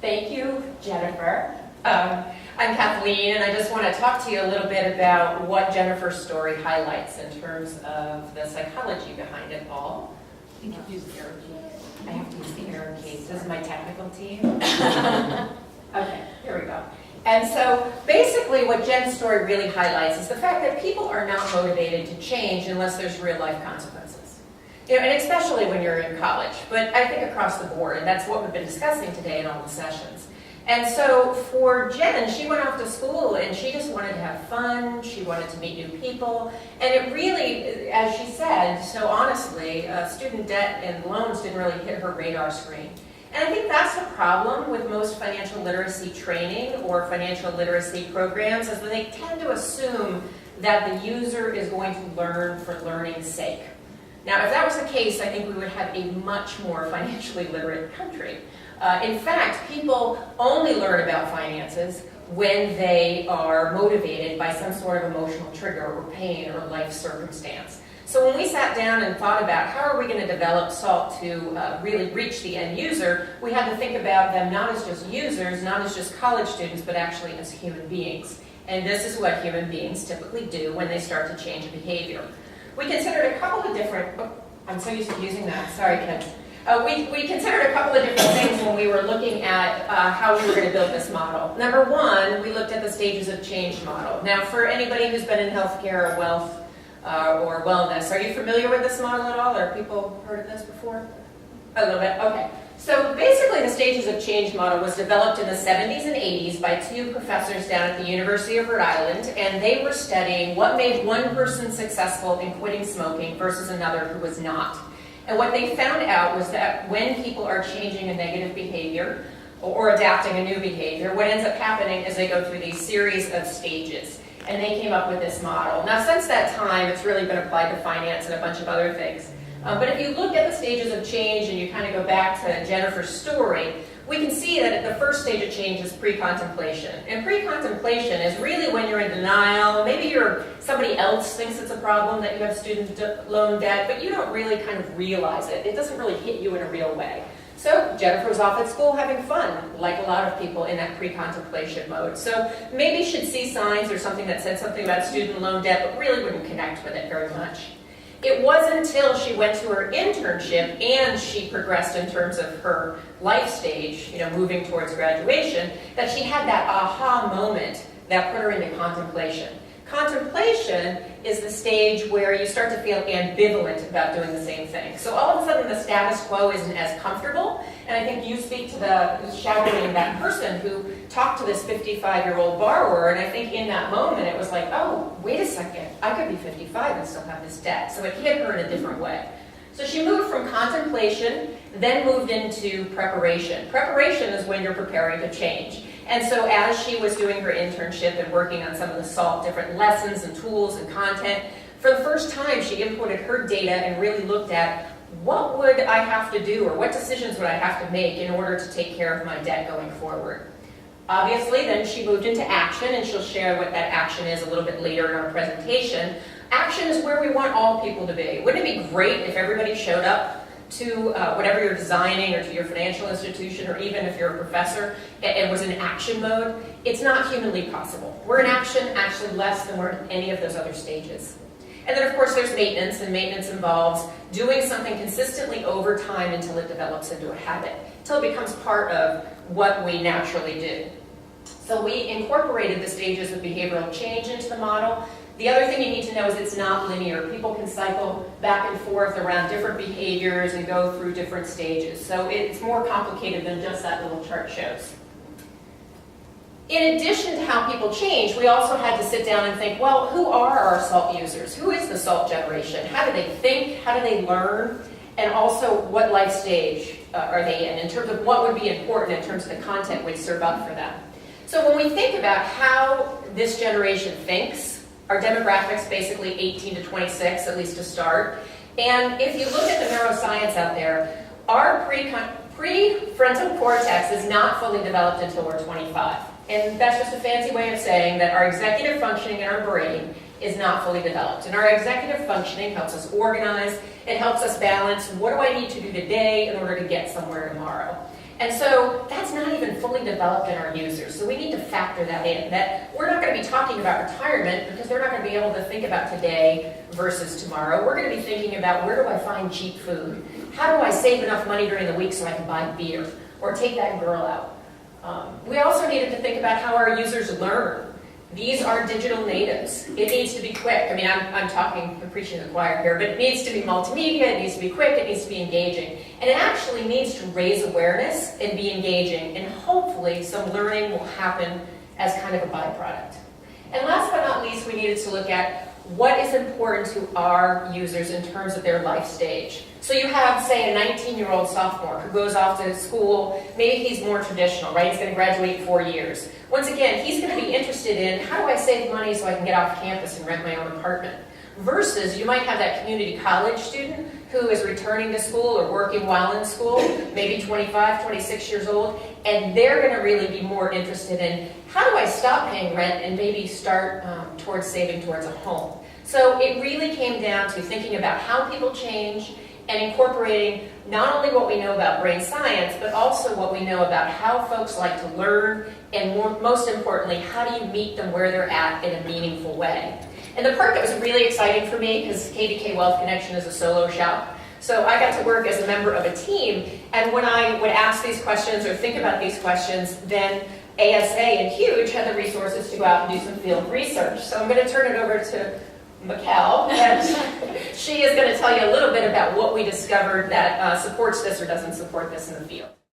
Thank you, Jennifer. I'm Kathleen, and I just want to talk to you a little bit about what Jennifer's story highlights in terms of the psychology behind it all. I think you use the arrow key. I have to use the arrow keys. This is my technical team. Okay, here we go. And so basically what Jen's story really highlights is the fact that people are not motivated to change unless there's real life consequences. You know, and especially when you're in college, but I think across the board, and that's what we've been discussing today in all the sessions. And so for Jen, she went off to school and she just wanted to have fun, she wanted to meet new people, and it really, as she said, so honestly, student debt and loans didn't really hit her radar screen. And I think that's the problem with most financial literacy training or financial literacy programs, is that they tend to assume that the user is going to learn for learning's sake. Now, if that was the case, I think we would have a much more financially literate country. In fact, people only learn about finances when they are motivated by some sort of emotional trigger or pain or life circumstance. So when we sat down and thought about how are we going to develop SALT to really reach the end user, we had to think about them not as just users, not as just college students, but actually as human beings. And this is what human beings typically do when they start to change behavior. We considered a couple of different, I'm so used to using that, sorry kids. We considered a couple of different things when we were looking at how we were going to build this model. Number one, we looked at the stages of change model. Now, for anybody who's been in healthcare or wealth or wellness, are you familiar with this model at all? Or have people heard of this before? A little bit, okay. So basically the stages of change model was developed in the 70s and 80s by two professors down at the University of Rhode Island, and they were studying what made one person successful in quitting smoking versus another who was not. And what they found out was that when people are changing a negative behavior or adapting a new behavior, what ends up happening is they go through these series of stages. And they came up with this model. Now, since that time, it's really been applied to finance and a bunch of other things. But if you look at the stages of change and you kind of go back to Jennifer's story, we can see that the first stage of change is pre-contemplation. And pre-contemplation is really when you're in denial. Maybe somebody else thinks it's a problem that you have student loan debt, but you don't really kind of realize it. It doesn't really hit you in a real way. So Jennifer was off at school having fun, like a lot of people in that pre-contemplation mode. So maybe she'd see signs or something that said something about student loan debt, but really wouldn't connect with it very much. It wasn't until she went to her internship and she progressed in terms of her life stage, moving towards graduation, that she had that aha moment that put her into contemplation. Contemplation is the stage where you start to feel ambivalent about doing the same thing. So all of a sudden the status quo isn't as comfortable, and I think you speak to the shadowing that person who talked to this 55-year-old borrower, and I think in that moment it was like, oh, wait a second, I could be 55 and still have this debt. So it hit her in a different way. So she moved from contemplation, then moved into preparation. Preparation is when you're preparing to change. And so as she was doing her internship and working on some of the SALT different lessons and tools and content, for the first time she inputted her data and really looked at what would I have to do or what decisions would I have to make in order to take care of my debt going forward. Obviously, then she moved into action, and she'll share what that action is a little bit later in our presentation. Action is where we want all people to be. Wouldn't it be great if everybody showed up to whatever you're designing or to your financial institution, or even if you're a professor, and was in action mode? It's not humanly possible. We're in action actually less than we're in any of those other stages. And then of course there's maintenance, and maintenance involves doing something consistently over time until it develops into a habit, until it becomes part of what we naturally do. So we incorporated the stages of behavioral change into the model. The other thing you need to know is it's not linear. People can cycle back and forth around different behaviors and go through different stages. So it's more complicated than just that little chart shows. In addition to how people change, we also had to sit down and think, well, who are our SALT users? Who is the SALT generation? How do they think? How do they learn? And also, what life stage are they in terms of what would be important in terms of the content we'd serve up for them? So when we think about how this generation thinks, our demographics basically 18 to 26, at least to start. And if you look at the neuroscience out there, our prefrontal cortex is not fully developed until we're 25. And that's just a fancy way of saying that our executive functioning in our brain is not fully developed. And our executive functioning helps us organize, it helps us balance what do I need to do today in order to get somewhere tomorrow. And so that's not even even fully developed in our users. So we need to factor that in, that we're not going to be talking about retirement because they're not going to be able to think about today versus tomorrow. We're going to be thinking about, where do I find cheap food? How do I save enough money during the week so I can buy beer or take that girl out? We also needed to think about how our users learn. These are digital natives. It needs to be quick. I mean, I'm preaching to the choir here, but it needs to be multimedia, it needs to be quick, it needs to be engaging. And it actually needs to raise awareness and be engaging, and hopefully some learning will happen as kind of a byproduct. And last but not least, we needed to look at what is important to our users in terms of their life stage. So you have, say, a 19-year-old sophomore who goes off to school. Maybe he's more traditional, right? He's going to graduate in 4 years. Once again, he's going to be interested in, how do I save money so I can get off campus and rent my own apartment? Versus, you might have that community college student who is returning to school or working while in school, maybe 25, 26 years old, and they're going to really be more interested in, how do I stop paying rent and maybe start towards saving towards a home? So it really came down to thinking about how people change and incorporating not only what we know about brain science, but also what we know about how folks like to learn, and most importantly, how do you meet them where they're at in a meaningful way. And the part that was really exciting for me, because KBK Wealth Connection is a solo shop, so I got to work as a member of a team, and when I would ask these questions or think about these questions, then ASA and Huge had the resources to go out and do some field research. So I'm going to turn it over to Mikkel, and she is going to tell you a little bit about what we discovered that supports this or doesn't support this in the field.